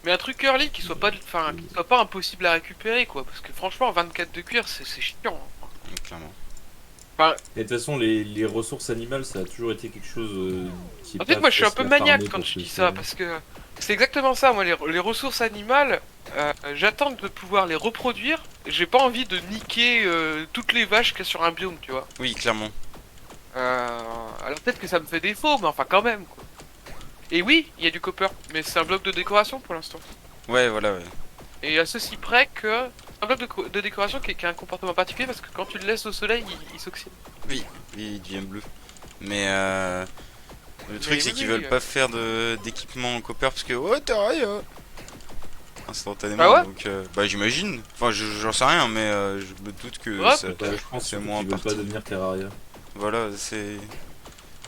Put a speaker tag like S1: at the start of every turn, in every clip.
S1: Mais un truc early qui soit pas, enfin, qui soit pas impossible à récupérer, quoi. Parce que franchement, 24 de cuir, c'est chiant.
S2: Clairement.
S1: Enfin,
S3: Et de toute façon, les ressources animales, ça a toujours été quelque chose qui est
S1: en fait,
S3: pas
S1: moi, je suis un peu
S3: facile à
S1: maniaque
S3: farmer
S1: quand
S3: pour
S1: je
S3: se
S1: dis ça,
S3: faire.
S1: parce que c'est exactement ça. Moi, les ressources animales, j'attends de pouvoir les reproduire. J'ai pas envie de niquer toutes les vaches qu'il y a sur un biome, tu vois.
S2: Oui, clairement.
S1: Alors peut-être que ça me fait défaut, mais enfin quand même, quoi. Et oui, il y a du copper, mais c'est un bloc de décoration pour l'instant.
S2: Ouais, voilà, ouais.
S1: Et à ceci près que un bloc de décoration qui a un comportement particulier parce que quand tu le laisses au soleil, il s'oxyde.
S2: Oui, il devient bleu. Mais le truc
S1: Mais
S2: c'est
S1: oui,
S2: qu'ils
S1: oui,
S2: veulent pas faire d'équipement en copper parce que oh t'as rien
S1: bah
S2: instantanément
S1: ouais,
S2: donc bah j'imagine. Enfin j'en sais rien mais je me doute que
S1: ouais,
S2: ça
S3: Bah, je pense
S2: c'est
S3: surtout
S2: moins
S3: qu'ils veulent pas
S2: parti.
S3: devenir Terraria.
S2: Voilà c'est.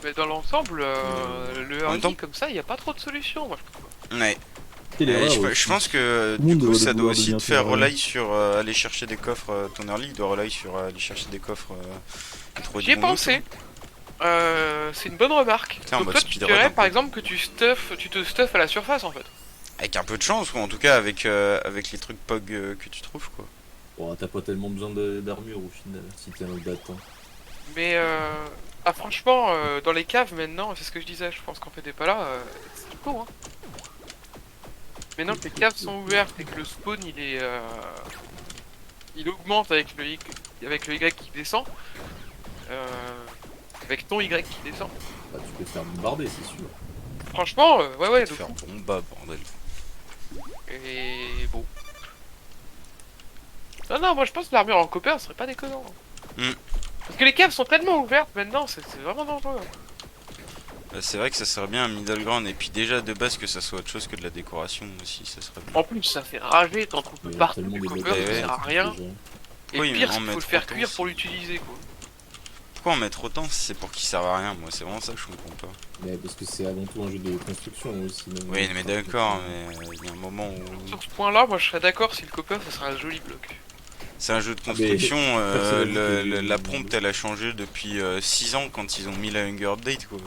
S1: mais dans l'ensemble, le
S2: En même temps
S1: early comme ça, il n'y a pas trop de solutions, moi je trouve.
S2: ouais.
S4: Quelle erreur
S2: Je
S4: aussi.
S2: pense que
S4: Tout le
S2: du
S4: monde
S2: coup
S4: devrait
S2: ça doit
S4: vouloir
S2: aussi
S4: devenir
S2: te faire
S4: Terraria.
S2: relay sur aller chercher des coffres. Ton early il doit relay sur aller chercher des coffres et trouver
S1: J'y
S2: du
S1: ai
S2: bon loot, hein.
S1: pensé. C'est une bonne remarque.
S2: Putain, en
S1: Donc
S2: mode
S1: toi, tu
S2: speedrun
S1: dirais
S2: un
S1: par
S2: peu.
S1: exemple que tu te stuffes à la surface en fait.
S2: Avec un peu de chance ou en tout cas avec les trucs POG que tu trouves quoi.
S3: Bon, t'as pas tellement besoin d'armure au final, si t'es un combattant.
S1: Mais franchement, dans les caves maintenant, c'est ce que je disais, je pense qu'en fait t'es pas là, c'est du coup, hein. Maintenant que les caves sont ouvertes et que le spawn il augmente avec avec le Y qui descend, euh, avec ton Y qui descend.
S3: Bah, tu peux te faire bombarder, c'est sûr.
S1: Franchement, ouais,
S2: Te
S1: de
S2: faire
S1: fou.
S2: bomba bordel.
S1: Et bon. Non, moi je pense que l'armure en copper serait pas déconnant.
S2: Hmm.
S1: Parce que les caves sont tellement ouvertes maintenant, c'est vraiment dangereux.
S2: C'est vrai que ça serait bien un middle ground et puis déjà de base que ça soit autre chose que de la décoration aussi, ça serait bien.
S1: En plus, ça fait rager, t'en trouves
S3: Il y a
S1: partout
S3: tellement
S1: du
S3: des
S1: copper,
S3: blocs
S2: Eh
S1: ça
S2: ouais.
S1: sert à rien.
S3: déjà.
S1: Et
S2: Oui,
S1: le
S2: mais
S1: pire,
S2: en
S1: c'est qu'il faut le
S2: mettre
S1: faire
S2: autant,
S1: cuire pour
S2: c'est-
S1: l'utiliser, quoi.
S2: Pourquoi en mettre autant si c'est pour qu'il serve à rien? Moi c'est vraiment ça que je comprends pas.
S3: Mais parce que c'est avant tout un jeu de construction aussi. Même,
S2: Oui mais d'accord, mais il y a un moment où...
S1: Sur ce point-là, moi je serais d'accord si le copper, ça serait un joli bloc.
S2: C'est un jeu de
S3: Ah, mais
S2: construction,
S3: personne n'a dit que-
S2: la prompt elle a changé depuis 6 ans quand ils ont mis la Hunger Update quoi.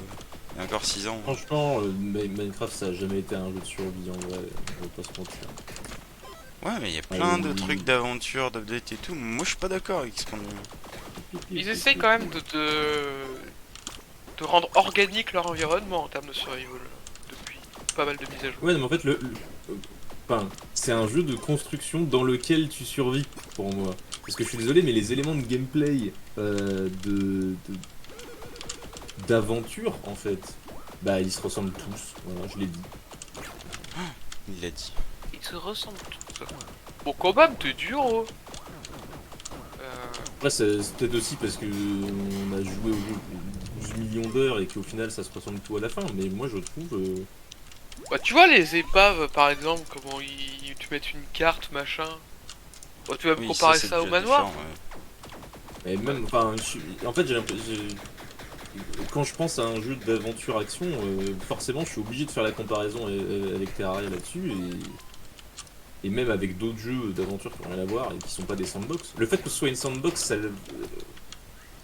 S2: Il y a encore 6 ans.
S3: Franchement, Minecraft ça a jamais été un jeu de survie en vrai, on va pas se mentir.
S2: Ouais mais il y a
S3: Ah,
S2: plein
S3: oui,
S2: de
S3: oui,
S2: trucs
S3: oui.
S2: d'aventure, d'update et tout. Moi je suis pas d'accord avec ce qu'on...
S1: Ils essayent quand même de rendre organique leur environnement en termes de survival depuis pas mal de mises à jour.
S3: Ouais, non, mais en fait, enfin, c'est un jeu de construction dans lequel tu survis, pour moi. Parce que je suis désolé, mais les éléments de gameplay d'aventure, en fait, bah, ils se ressemblent tous. Voilà, je l'ai dit.
S2: Il l'a dit.
S1: Ils se ressemblent tous. Bon, combat, t'es dur, oh.
S3: Après, c'est peut-être aussi parce que on a joué au jeu 12 millions d'heures et qu'au final, ça se ressemble tout à la fin. Mais moi, je trouve.
S1: Bah, tu vois les épaves, par exemple, comment tu mets une carte, machin. Bah, tu vas me
S2: Oui
S1: comparer
S2: c'est
S1: ça au
S2: déjà
S1: manoir?
S2: différent, ouais.
S3: Et même, enfin, en fait, quand je pense à un jeu d'aventure-action, forcément, je suis obligé de faire la comparaison avec Terraria là-dessus et même avec d'autres jeux d'aventure qui n'ont rien à voir et qui sont pas des sandbox. Le fait que ce soit une sandbox,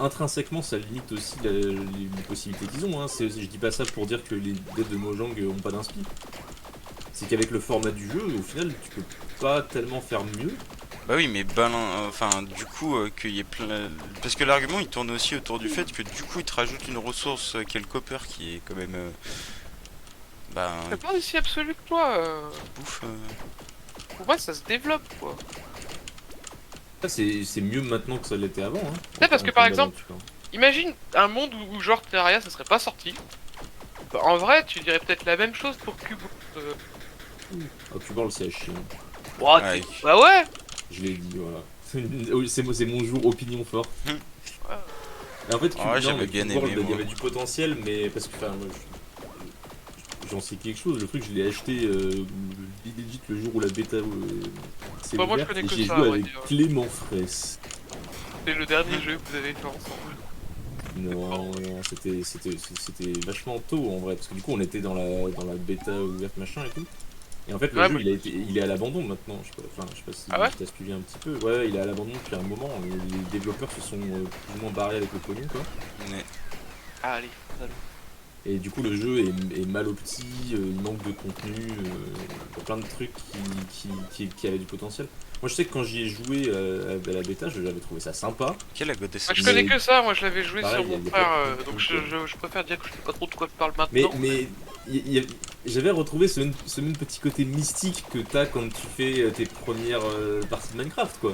S3: intrinsèquement, ça limite aussi les possibilités qu'ils ont. Hein. Je dis pas ça pour dire que les devs de Mojang ont pas d'inspi. C'est qu'avec le format du jeu, au final, tu peux pas tellement faire mieux.
S2: Bah oui, mais enfin, du coup, qu'il y ait plein. Parce que l'argument il tourne aussi autour du fait que du coup, il te rajoute une ressource qui est le copper qui est quand même. Bah.
S1: C'est pas aussi absolu que toi.
S2: Bouffe.
S1: Pour moi, ça se développe, quoi.
S3: Ça, c'est mieux maintenant que ça l'était avant. Hein,
S1: Ouais, parce que
S3: en
S1: par
S3: termes
S1: exemple,
S3: d'aventure.
S1: imagine un monde où genre Terraria, ça serait pas sorti. Bah, en vrai, tu dirais peut-être la même chose pour Cubo.
S3: Oh, Cuborle, c'est à chier.
S1: Oh,
S2: Ouais.
S1: bah ouais.
S3: Je l'ai dit, voilà. Oui, c'est mon jour opinion forte. Et en fait,
S2: Ah ouais,
S3: non,
S2: j'avais
S3: mais
S2: bien
S3: Cubeworld,
S2: aimé,
S3: il y
S2: moi.
S3: avait du potentiel, mais parce que, enfin, moi, j'en sais quelque chose. Le truc, je l'ai acheté legit le jour où la bêta s'est
S1: Bah, moi, je
S3: ouverte
S1: connais
S3: et
S1: que
S3: j'ai
S1: ça, à
S3: joué
S1: vrai
S3: avec
S1: dire.
S3: Clément Fraisse.
S1: C'est le dernier jeu que vous avez fait ensemble.
S3: Non, c'était vachement tôt en vrai, parce que du coup, on était dans la bêta ouverte machin et tout. Et en fait, le
S1: Ouais,
S3: jeu,
S1: moi,
S3: il est à l'abandon maintenant. Je sais pas si
S1: Ah ouais?
S3: t'as suivi un petit peu. Ouais, il est à l'abandon depuis un moment. Les développeurs se sont plus ou moins barrés avec le pognon, quoi.
S2: Mais
S1: Ah, allez, allô.
S3: Et du coup, le jeu est mal opti, il manque de contenu, y a plein de trucs qui avaient du potentiel. Moi, je sais que quand j'y ai joué à la bêta, j'avais trouvé ça sympa.
S2: Quel a godé
S1: Moi, je
S3: Mais-
S1: connais que ça, moi je l'avais joué
S3: Pareil,
S1: sur
S3: y a
S1: mon
S3: pas
S1: frère,
S3: de
S1: donc
S3: contenu,
S1: je préfère dire que je sais pas trop de quoi je parle
S3: Mais,
S1: maintenant.
S3: j'avais retrouvé ce même petit côté mystique que t'as quand tu fais tes premières parties de Minecraft, quoi.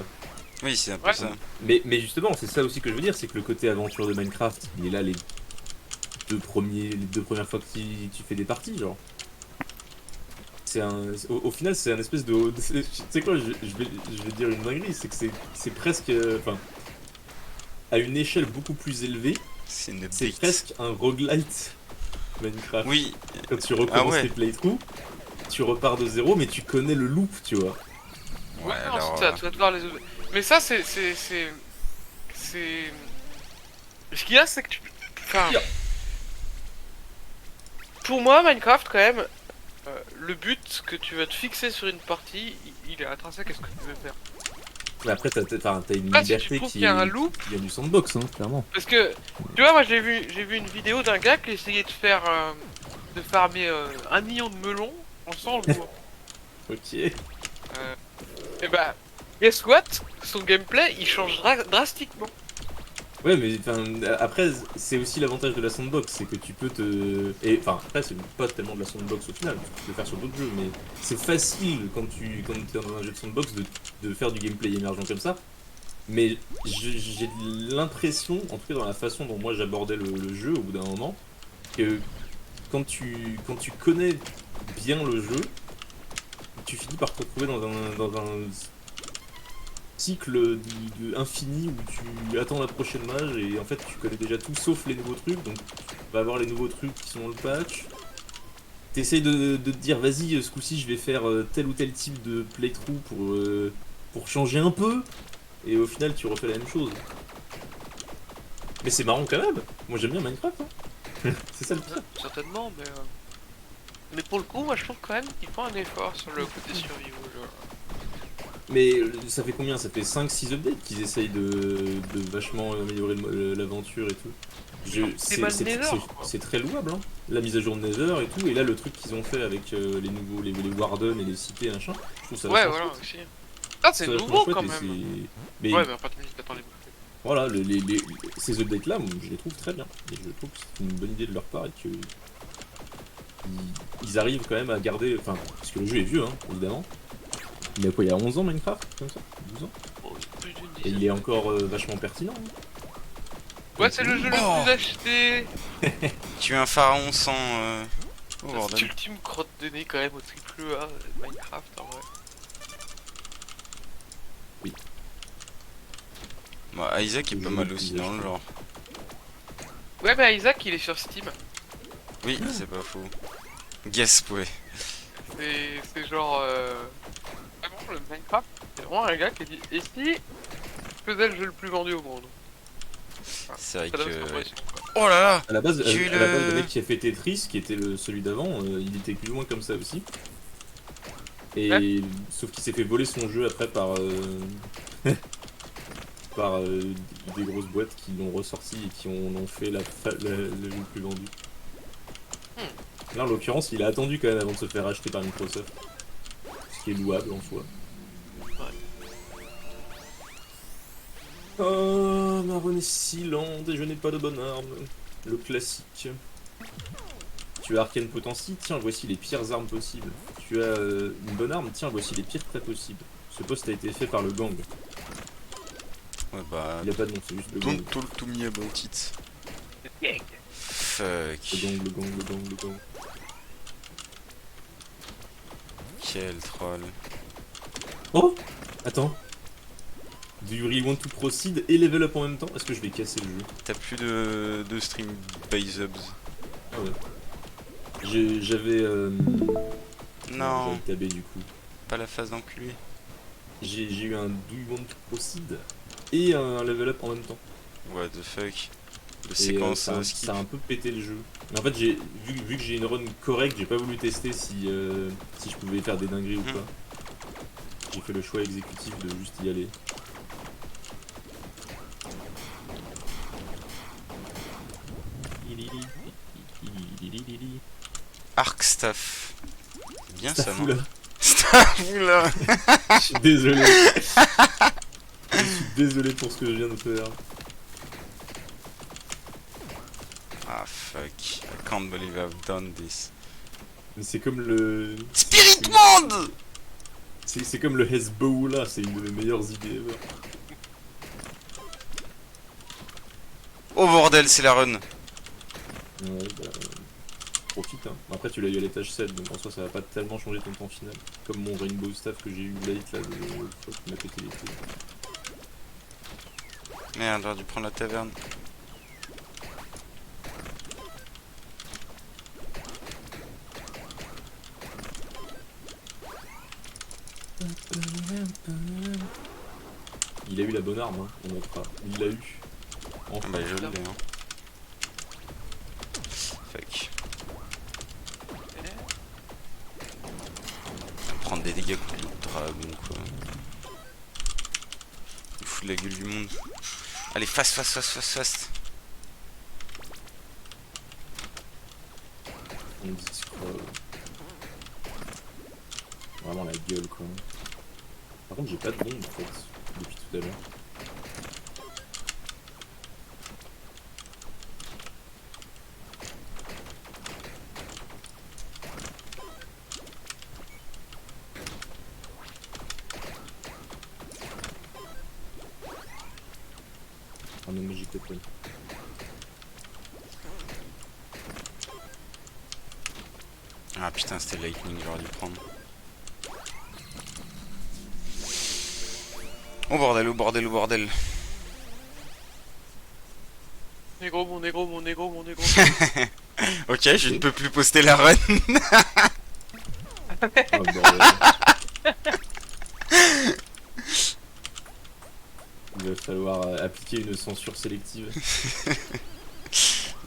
S2: Oui, c'est un peu
S1: Ouais.
S2: ça.
S3: Mais justement, c'est ça aussi que je veux dire, c'est que le côté aventure de Minecraft, il est là les les deux premières fois que tu fais des parties, genre. Au final, c'est un espèce de. Tu sais quoi, je vais dire une dinguerie, c'est que c'est presque. Enfin, à une échelle beaucoup plus élevée,
S2: C'est une
S3: c'est
S2: bête.
S3: presque un roguelite Minecraft.
S2: Oui,
S3: Quand tu recommences
S2: ouais.
S3: tes playthroughs, tu repars de zéro, mais tu connais le loop, tu vois.
S2: Ouais,
S1: Ouais, non,
S2: alors.
S1: c'est ça, tu vas devoir les. Mais ça, c'est. Ce qu'il y a, c'est que tu. Enfin. Pour moi, Minecraft, quand même, le but que tu vas te fixer sur une partie, il est intrinsèque à ce que tu veux faire.
S3: Mais après, t'as une
S1: Ah, si tu
S3: liberté
S1: trouves qu'il y a un loop,
S3: qui vient du sandbox, hein, clairement.
S1: parce que, tu vois, moi j'ai vu une vidéo d'un gars qui essayait de faire. De farmer 1 million de melons en sans le bois.
S3: Ok.
S1: Et bah, guess what? Son gameplay il change drastiquement.
S3: Ouais, mais enfin, après, c'est aussi l'avantage de la sandbox, c'est que tu peux te. Et enfin, après, c'est pas tellement de la sandbox au final, tu peux le faire sur d'autres jeux, mais c'est facile quand quand t'es dans un jeu de sandbox de faire du gameplay émergent comme ça. Mais j'ai l'impression, en tout cas dans la façon dont moi j'abordais le jeu au bout d'un moment, que quand tu connais bien le jeu, tu finis par te retrouver dans un cycle infini où tu attends la prochaine mage et en fait tu connais déjà tout sauf les nouveaux trucs, donc tu vas avoir les nouveaux trucs qui sont dans le patch. T'essayes de te dire vas-y, ce coup-ci je vais faire tel ou tel type de playthrough pour changer un peu, et au final tu refais la même chose. Mais c'est marrant quand même, moi j'aime bien Minecraft, hein. C'est ça le pire.
S1: Certainement, mais pour le coup, moi je trouve quand même qu'ils font un effort sur le côté survie.
S3: Mais ça fait combien? Ça fait 5-6 updates qu'ils essayent de vachement améliorer l'aventure et tout.
S1: C'est mal Nether, quoi.
S3: C'est très louable, hein. La mise à jour de Nether et tout, et là le truc qu'ils ont fait avec les nouveaux, les Warden et les cités, machin, je trouve ça
S1: Ouais,
S3: vachement
S1: voilà,
S3: chouette.
S1: aussi. Ah, c'est
S3: Ça vachement
S1: nouveau
S3: chouette
S1: quand
S3: et
S1: même.
S3: Mais
S1: Ouais, mais après, tu me dis, attends, les
S3: voilà, ces updates là, je les trouve très bien. Et je trouve que c'est une bonne idée de leur part et que ils arrivent quand même à garder. Enfin, parce que le jeu est vieux, hein, évidemment. Il y a quoi, il y a 11 ans Minecraft, comme ça? 12 ans?
S1: Oh, plus d'une
S3: Et il
S1: dizaine.
S3: est encore vachement pertinent, hein.
S1: Ouais, c'est le jeu le
S2: Oh.
S1: plus acheté.
S2: Tu es un pharaon sans. Oh,
S1: C'est
S2: bordel.
S1: l'ultime crotte de nez quand même au triple A de Minecraft en vrai.
S2: Bah, Isaac est
S3: Le
S2: pas
S3: jeu
S2: mal
S3: le
S2: aussi
S3: plus
S2: dans le
S3: acheté.
S2: genre.
S1: Ouais, mais Isaac il est sur Steam.
S2: Oui, c'est pas faux. Gasp, ouais.
S1: C'est genre. Vraiment, le Minecraft, c'est vraiment un gars qui dit et si je faisais le jeu le plus vendu au monde?
S2: C'est vrai
S1: Ça donne
S2: que.
S1: cette impression, quoi.
S2: Oh là là!
S3: À la base,
S2: J'ai eu
S3: le mec qui a fait Tetris, qui était celui d'avant, il était plus ou moins comme ça aussi. Et
S1: Ouais.
S3: sauf qu'il s'est fait voler son jeu après par par des grosses boîtes qui l'ont ressorti et qui en ont fait le jeu le plus vendu. Là, en l'occurrence, il a attendu quand même avant de se faire acheter par Microsoft, ce qui est louable en soi. Oh, Marron est si lente et je n'ai pas de bonne arme. Le classique. Tu as Arcane Potency, tiens, voici les pires armes possibles. Tu as une bonne arme, tiens, voici les pires traits possibles. Ce poste a été fait par le gang.
S2: Ouais, bah.
S3: Il a pas de nom, c'est juste le gang.
S2: Don't talk to me about it. Fuck.
S3: Le gang, le gang, le gang, le gang.
S2: Quel troll.
S3: Oh! Attends. Do you really want to proceed et level up en même temps? Est-ce que je vais casser le jeu?
S2: T'as plus de stream by subs.
S3: Ah ouais. J'avais.
S2: Non,
S3: J'avais tabé du coup.
S2: pas la phase d'enculé.
S3: J'ai eu un Do you want to proceed et un level up en même temps.
S2: What the fuck. De
S3: Et
S2: séquence skip.
S3: ça a un peu pété le jeu. Mais en fait, vu que j'ai une run correcte, j'ai pas voulu tester si je pouvais faire des dingueries ou pas. J'ai fait le choix exécutif de juste y aller. Li.
S2: Arc Staff. C'est bien ça, non?
S3: Stafoula.
S2: Stafoula.
S3: Je suis désolé. Je suis désolé pour ce que je viens de faire.
S2: Ah fuck. I can't believe I've done this.
S3: Mais c'est comme le...
S2: Spirit Monde.
S3: C'est comme le Hezbollah, c'est une de mes meilleures idées ever.
S2: Oh bordel, c'est la run.
S3: Ouais, bah... Profite, hein. Après, tu l'as eu à l'étage 7, donc en soi, ça va pas tellement changer ton temps final. Comme mon Rainbow Staff que j'ai eu late, là, de fois qui m'a pété les couilles.
S2: Merde, j'aurais dû prendre la taverne.
S3: Il a eu la bonne arme, hein, on notera. Il l'a eu.
S2: Ah
S3: Enfin.
S2: bah je l'ai, hein. Fuck. Prendre des dégâts contre le dragon, quoi. Il fout de la gueule du monde. Allez, fast.
S3: On dit scroll. Vraiment la gueule, quoi. Par contre, j'ai pas de bombe, en fait, depuis tout à l'heure. Un nom magique weapon.
S2: Ah putain, c'était Lightning, j'aurais dû prendre. Oh bordel.
S1: Négro, mon négro.
S2: Ok, je ne peux plus poster la run.
S3: Oh bordel. Il va falloir appliquer une censure sélective.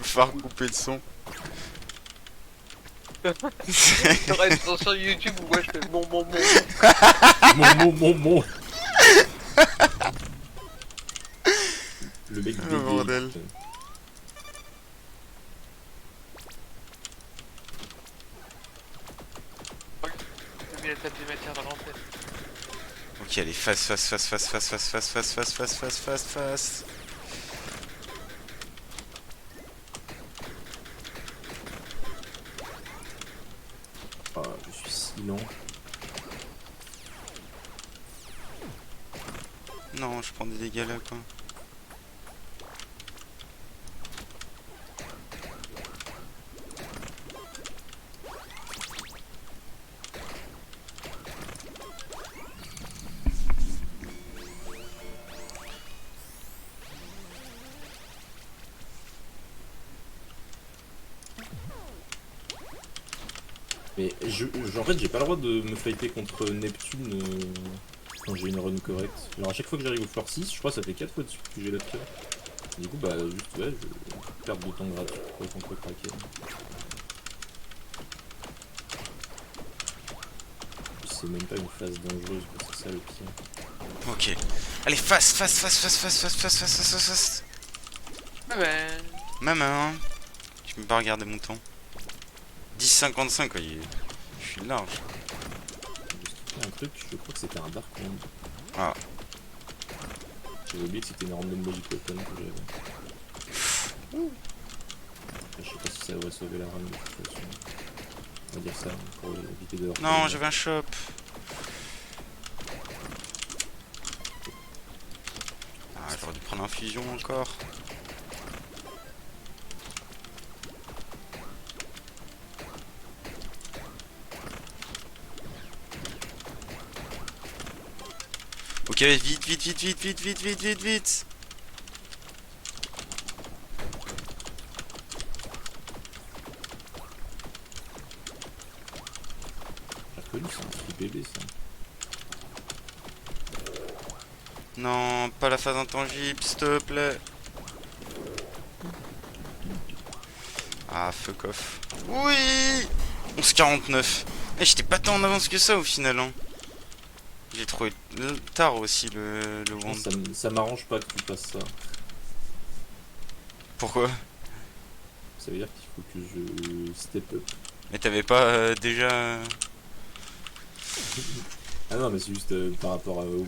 S2: Faire couper le son.
S1: T'aurais été sur YouTube où moi je fais bon.
S3: Mon. Le mec
S2: Oh,
S3: bégaye.
S2: bordel.
S1: T'as mis la table des matières dans l'antenne.
S2: Ok, allez, fast.
S3: Ah, je suis si lent.
S2: Non, je prends des dégâts là, quoi.
S3: Mais en fait, j'ai pas le droit de me fighter contre Neptune quand j'ai une run correcte. Genre, à chaque fois que j'arrive au floor 6, je crois que ça fait 4 fois dessus que j'ai la pierre. Du coup, bah, juste, ouais, je perds de temps gratuit. Autant quoi craquer. C'est même pas une phase dangereuse, quoi, c'est ça le pire.
S2: Ok. Allez, fast.
S1: Ah ben.
S2: Maman, tu peux pas regarder mon temps. 10,55, quoi, je suis large.
S3: J'ai skippé un truc, je crois que c'était un Dark Wand.
S2: Ah.
S3: J'avais oublié que c'était une random magic weapon que j'avais. Je sais pas si ça va sauver la run de toute façon. On va dire ça pour éviter de...
S2: Non, j'avais un shop. Ah, j'aurais dû prendre un fusion encore. Ok, vite.
S3: J'ai reconnu, c'est un petit bébé ça.
S2: Non, pas la phase intangible, s'il te plaît. Ah, fuck off. Oui 11,49. Eh, j'étais pas tant en avance que ça au final, hein. J'ai trouvé tard aussi le wand.
S3: Ça m'arrange pas que tu fasses ça.
S2: Pourquoi?
S3: Ça veut dire qu'il faut que je step up.
S2: Mais t'avais pas déjà...
S3: Ah non, mais c'est juste par rapport au